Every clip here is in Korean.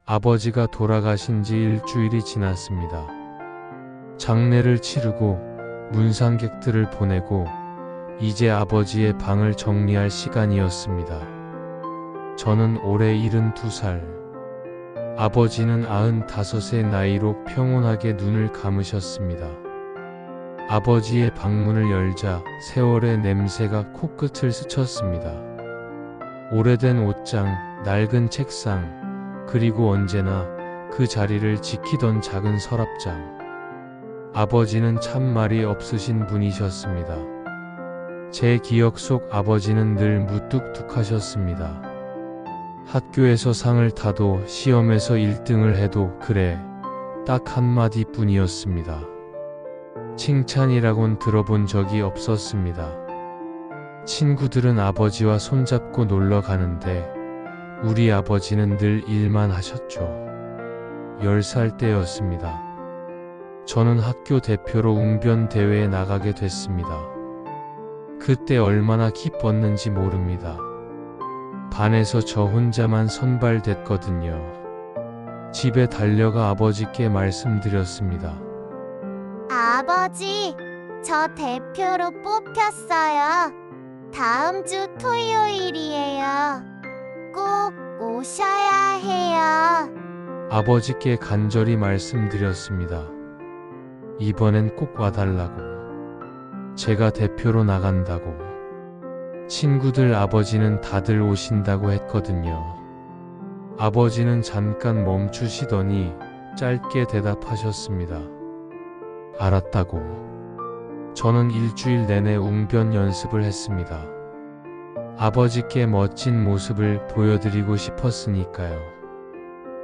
아버지가 돌아가신 지 일주일이 지났습니다. 장례를 치르고 문상객들을 보내고 이제 아버지의 방을 정리할 시간이었습니다. 저는 올해 72살, 아버지는 95의 나이로 평온하게 눈을 감으셨습니다. 아버지의 방문을 열자 세월의 냄새가 코끝을 스쳤습니다. 오래된 옷장, 낡은 책상, 그리고 언제나 그 자리를 지키던 작은 서랍장. 아버지는 참 말이 없으신 분이셨습니다. 제 기억 속 아버지는 늘 무뚝뚝하셨습니다. 학교에서 상을 타도 시험에서 1등을 해도 그래, 딱 한마디 뿐이었습니다. 칭찬이라곤 들어본 적이 없었습니다. 친구들은 아버지와 손잡고 놀러 가는데 우리 아버지는 늘 일만 하셨죠. 10살 때였습니다. 저는 학교 대표로 웅변 대회에 나가게 됐습니다. 그때 얼마나 기뻤는지 모릅니다. 반에서 저 혼자만 선발됐거든요. 집에 달려가 아버지께 말씀드렸습니다. 아버지, 저 대표로 뽑혔어요. 다음 주 토요일이에요. 꼭 오셔야 해요. 아버지께 간절히 말씀드렸습니다. 이번엔 꼭 와달라고. 제가 대표로 나간다고. 친구들 아버지는 다들 오신다고 했거든요. 아버지는 잠깐 멈추시더니 짧게 대답하셨습니다. 알았다고. 저는 일주일 내내 웅변 연습을 했습니다. 아버지께 멋진 모습을 보여드리고 싶었으니까요.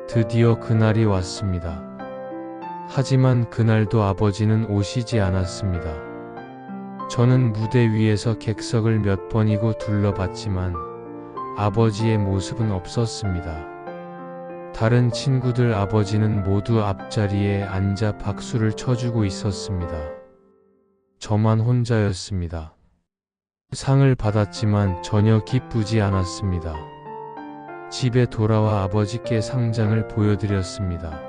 드디어 그날이 왔습니다. 하지만 그날도 아버지는 오시지 않았습니다. 저는 무대 위에서 객석을 몇 번이고 둘러봤지만 아버지의 모습은 없었습니다. 다른 친구들 아버지는 모두 앞자리에 앉아 박수를 쳐주고 있었습니다. 저만 혼자였습니다. 상을 받았지만 전혀 기쁘지 않았습니다. 집에 돌아와 아버지께 상장을 보여드렸습니다.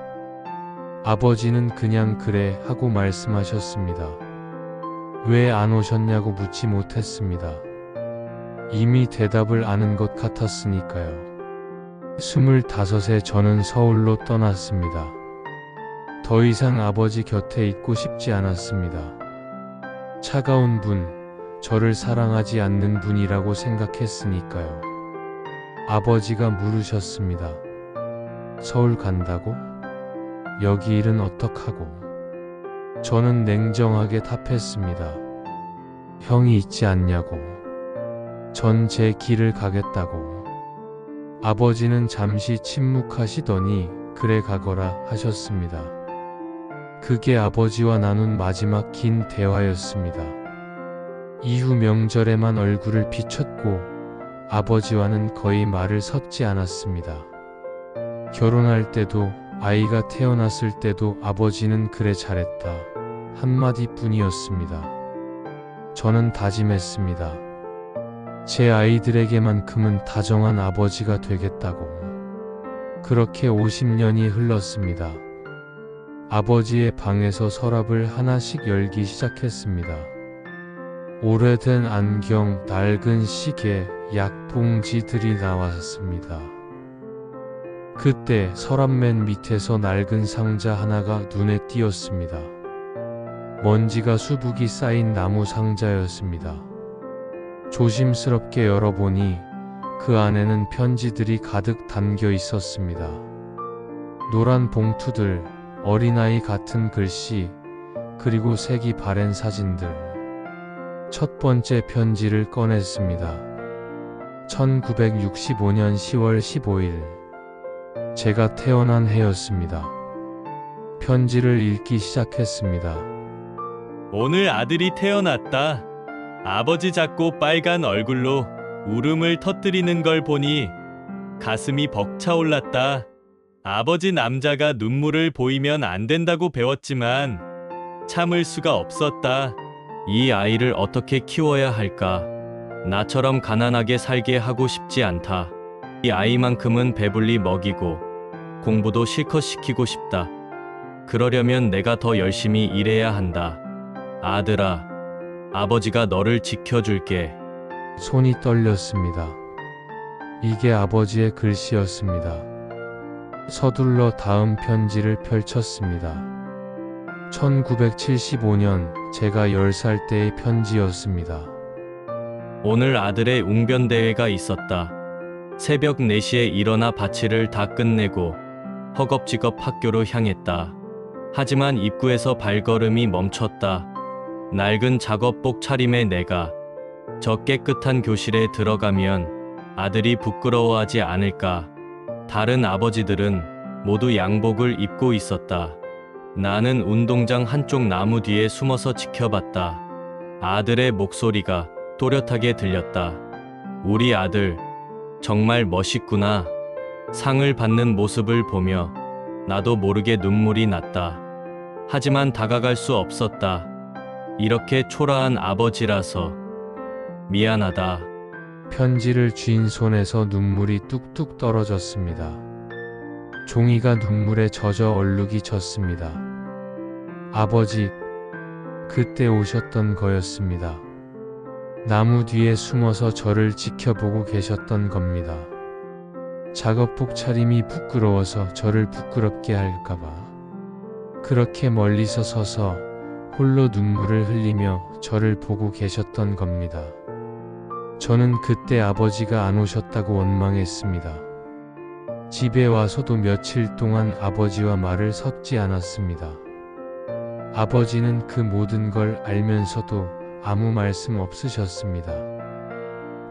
아버지는 그냥 그래 하고 말씀하셨습니다. 왜 안 오셨냐고 묻지 못했습니다. 이미 대답을 아는 것 같았으니까요. 25에 저는 서울로 떠났습니다. 더 이상 아버지 곁에 있고 싶지 않았습니다. 차가운 분, 저를 사랑하지 않는 분이라고 생각했으니까요. 아버지가 물으셨습니다. 서울 간다고? 여기 일은 어떡하고? 저는 냉정하게 답했습니다. 형이 있지 않냐고. 전 제 길을 가겠다고. 아버지는 잠시 침묵하시더니 그래 가거라 하셨습니다. 그게 아버지와 나눈 마지막 긴 대화였습니다. 이후 명절에만 얼굴을 비췄고 아버지와는 거의 말을 섞지 않았습니다. 결혼할 때도 아이가 태어났을 때도 아버지는 그래 잘했다 한마디뿐이었습니다. 저는 다짐했습니다. 제 아이들에게만큼은 다정한 아버지가 되겠다고. 그렇게 50년이 흘렀습니다. 아버지의 방에서 서랍을 하나씩 열기 시작했습니다. 오래된 안경, 낡은 시계, 약봉지들이 나왔습니다. 그때 서랍 맨 밑에서 낡은 상자 하나가 눈에 띄었습니다. 먼지가 수북이 쌓인 나무 상자였습니다. 조심스럽게 열어보니 그 안에는 편지들이 가득 담겨 있었습니다. 노란 봉투들, 어린아이 같은 글씨, 그리고 색이 바랜 사진들. 첫 번째 편지를 꺼냈습니다. 1965년 10월 15일. 제가 태어난 해였습니다. 편지를 읽기 시작했습니다. 오늘 아들이 태어났다. 아버지 작고 빨간 얼굴로 울음을 터뜨리는 걸 보니 가슴이 벅차올랐다. 아버지 남자가 눈물을 보이면 안 된다고 배웠지만 참을 수가 없었다. 이 아이를 어떻게 키워야 할까? 나처럼 가난하게 살게 하고 싶지 않다. 이 아이만큼은 배불리 먹이고 공부도 실컷 시키고 싶다. 그러려면 내가 더 열심히 일해야 한다. 아들아, 아버지가 너를 지켜줄게. 손이 떨렸습니다. 이게 아버지의 글씨였습니다. 서둘러 다음 편지를 펼쳤습니다. 1975년 제가 10살 때의 편지였습니다. 오늘 아들의 웅변대회가 있었다. 새벽 4시에 일어나 바치를 다 끝내고 허겁지겁 학교로 향했다. 하지만 입구에서 발걸음이 멈췄다. 낡은 작업복 차림의 내가 저 깨끗한 교실에 들어가면 아들이 부끄러워하지 않을까. 다른 아버지들은 모두 양복을 입고 있었다. 나는 운동장 한쪽 나무 뒤에 숨어서 지켜봤다. 아들의 목소리가 또렷하게 들렸다. 우리 아들, 정말 멋있구나. 상을 받는 모습을 보며 나도 모르게 눈물이 났다. 하지만 다가갈 수 없었다. 이렇게 초라한 아버지라서 미안하다. 편지를 쥔 손에서 눈물이 뚝뚝 떨어졌습니다. 종이가 눈물에 젖어 얼룩이 졌습니다. 아버지, 그때 오셨던 거였습니다. 나무 뒤에 숨어서 저를 지켜보고 계셨던 겁니다. 작업복 차림이 부끄러워서 저를 부끄럽게 할까봐 그렇게 멀리서 서서 홀로 눈물을 흘리며 저를 보고 계셨던 겁니다. 저는 그때 아버지가 안 오셨다고 원망했습니다. 집에 와서도 며칠 동안 아버지와 말을 섞지 않았습니다. 아버지는 그 모든 걸 알면서도 아무 말씀 없으셨습니다.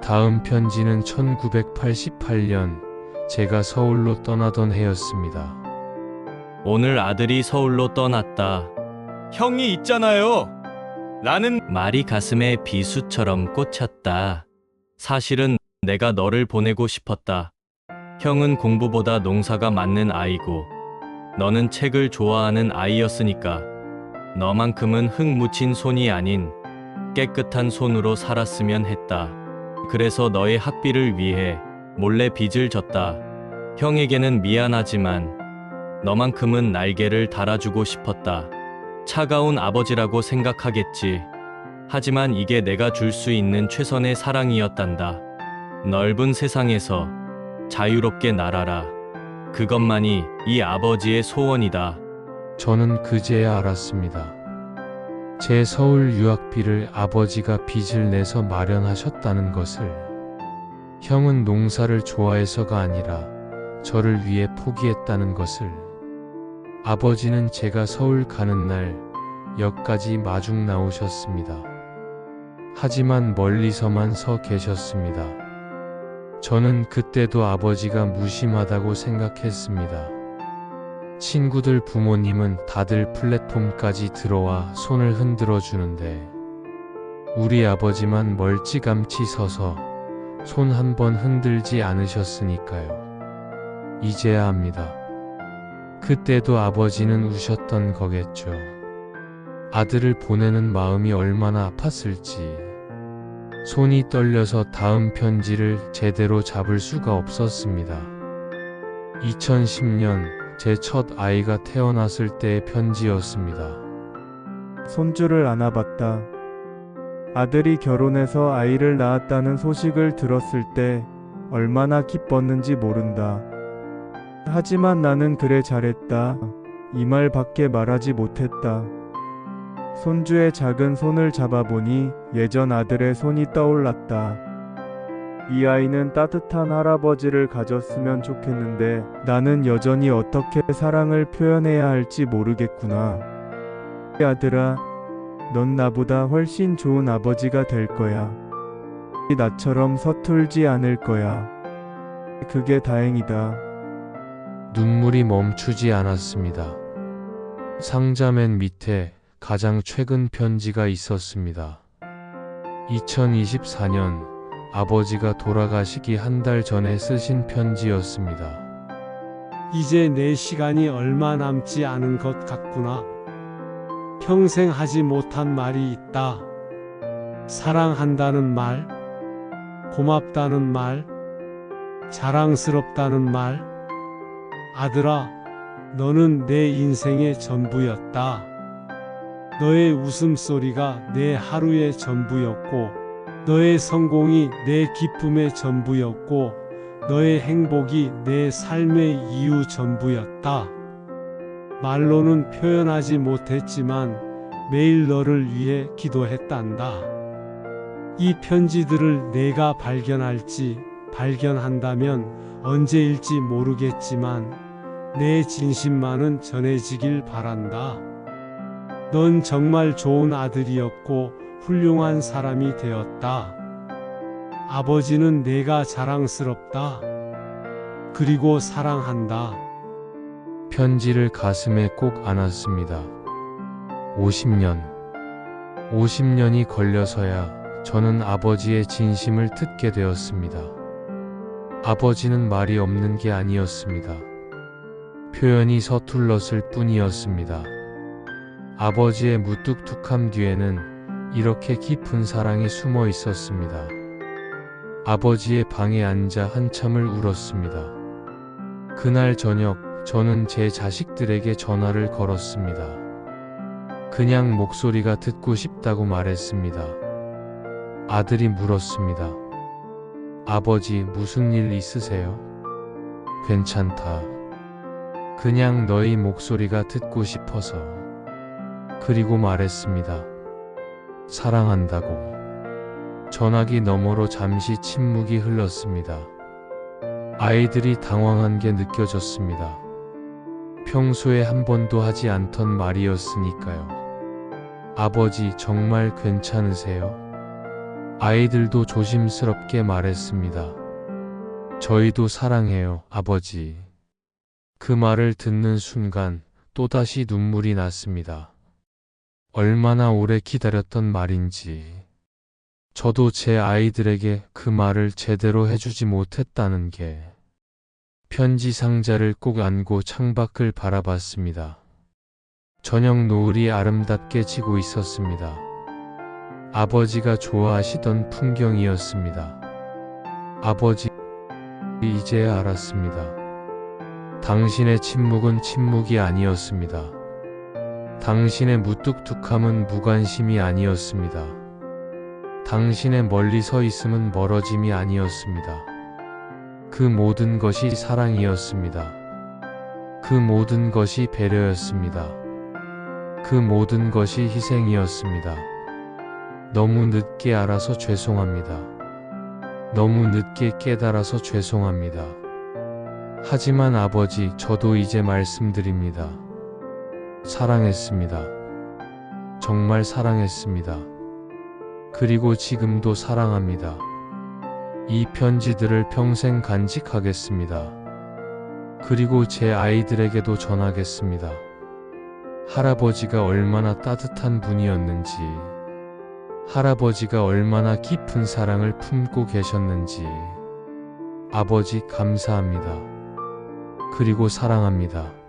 다음 편지는 1988년 제가 서울로 떠나던 해였습니다. 오늘 아들이 서울로 떠났다. 형이 있잖아요. 라는 말이 가슴에 비수처럼 꽂혔다. 사실은 내가 너를 보내고 싶었다. 형은 공부보다 농사가 맞는 아이고 너는 책을 좋아하는 아이였으니까 너만큼은 흙 묻힌 손이 아닌 깨끗한 손으로 살았으면 했다. 그래서 너의 학비를 위해 몰래 빚을 졌다. 형에게는 미안하지만 너만큼은 날개를 달아주고 싶었다. 차가운 아버지라고 생각하겠지. 하지만 이게 내가 줄 수 있는 최선의 사랑이었단다. 넓은 세상에서 자유롭게 날아라. 그것만이 이 아버지의 소원이다. 저는 그제야 알았습니다. 제 서울 유학비를 아버지가 빚을 내서 마련하셨다는 것을. 형은 농사를 좋아해서가 아니라 저를 위해 포기했다는 것을. 아버지는 제가 서울 가는 날 역까지 마중 나오셨습니다. 하지만 멀리서만 서 계셨습니다. 저는 그때도 아버지가 무심하다고 생각했습니다. 친구들 부모님은 다들 플랫폼까지 들어와 손을 흔들어 주는데 우리 아버지만 멀찌감치 서서 손 한 번 흔들지 않으셨으니까요. 이제야 합니다. 그때도 아버지는 우셨던 거겠죠. 아들을 보내는 마음이 얼마나 아팠을지. 손이 떨려서 다음 편지를 제대로 잡을 수가 없었습니다. 2010년 제 첫 아이가 태어났을 때의 편지였습니다. 손주를 안아봤다. 아들이 결혼해서 아이를 낳았다는 소식을 들었을 때 얼마나 기뻤는지 모른다. 하지만 나는 그래 잘했다. 이 말밖에 말하지 못했다. 손주의 작은 손을 잡아보니 예전 아들의 손이 떠올랐다. 이 아이는 따뜻한 할아버지를 가졌으면 좋겠는데 나는 여전히 어떻게 사랑을 표현해야 할지 모르겠구나. 아들아, 넌 나보다 훨씬 좋은 아버지가 될 거야. 나처럼 서툴지 않을 거야. 그게 다행이다. 눈물이 멈추지 않았습니다. 상자 맨 밑에 가장 최근 편지가 있었습니다. 2024년 아버지가 돌아가시기 한 달 전에 쓰신 편지였습니다. 이제 내 시간이 얼마 남지 않은 것 같구나. 평생 하지 못한 말이 있다. 사랑한다는 말, 고맙다는 말, 자랑스럽다는 말, 아들아, 너는 내 인생의 전부였다. 너의 웃음소리가 내 하루의 전부였고, 너의 성공이 내 기쁨의 전부였고, 너의 행복이 내 삶의 이유 전부였다. 말로는 표현하지 못했지만 매일 너를 위해 기도했단다. 이 편지들을 내가 발견한다면 언제일지 모르겠지만 내 진심만은 전해지길 바란다. 넌 정말 좋은 아들이었고 훌륭한 사람이 되었다. 아버지는 내가 자랑스럽다. 그리고 사랑한다. 편지를 가슴에 꼭 안았습니다. 50년이 걸려서야 저는 아버지의 진심을 듣게 되었습니다. 아버지는 말이 없는 게 아니었습니다. 표현이 서툴렀을 뿐이었습니다. 아버지의 무뚝뚝함 뒤에는 이렇게 깊은 사랑이 숨어 있었습니다. 아버지의 방에 앉아 한참을 울었습니다. 그날 저녁 저는 제 자식들에게 전화를 걸었습니다. 그냥 목소리가 듣고 싶다고 말했습니다. 아들이 물었습니다. 아버지, 무슨 일 있으세요? 괜찮다. 그냥 너희 목소리가 듣고 싶어서. 그리고 말했습니다. 사랑한다고. 전화기 너머로 잠시 침묵이 흘렀습니다. 아이들이 당황한 게 느껴졌습니다. 평소에 한 번도 하지 않던 말이었으니까요. 아버지, 정말 괜찮으세요? 아이들도 조심스럽게 말했습니다. 저희도 사랑해요, 아버지. 그 말을 듣는 순간 또다시 눈물이 났습니다. 얼마나 오래 기다렸던 말인지. 저도 제 아이들에게 그 말을 제대로 해주지 못했다는 게. 편지 상자를 꼭 안고 창밖을 바라봤습니다. 저녁 노을이 아름답게 지고 있었습니다. 아버지가 좋아하시던 풍경이었습니다. 아버지, 이제야 알았습니다. 당신의 침묵은 침묵이 아니었습니다. 당신의 무뚝뚝함은 무관심이 아니었습니다. 당신의 멀리 서 있음은 멀어짐이 아니었습니다. 그 모든 것이 사랑이었습니다. 그 모든 것이 배려였습니다. 그 모든 것이 희생이었습니다. 너무 늦게 알아서 죄송합니다. 너무 늦게 깨달아서 죄송합니다. 하지만 아버지, 저도 이제 말씀드립니다. 사랑했습니다. 정말 사랑했습니다. 그리고 지금도 사랑합니다. 이 편지들을 평생 간직하겠습니다. 그리고 제 아이들에게도 전하겠습니다. 할아버지가 얼마나 따뜻한 분이었는지, 할아버지가 얼마나 깊은 사랑을 품고 계셨는지. 아버지, 감사합니다. 그리고 사랑합니다.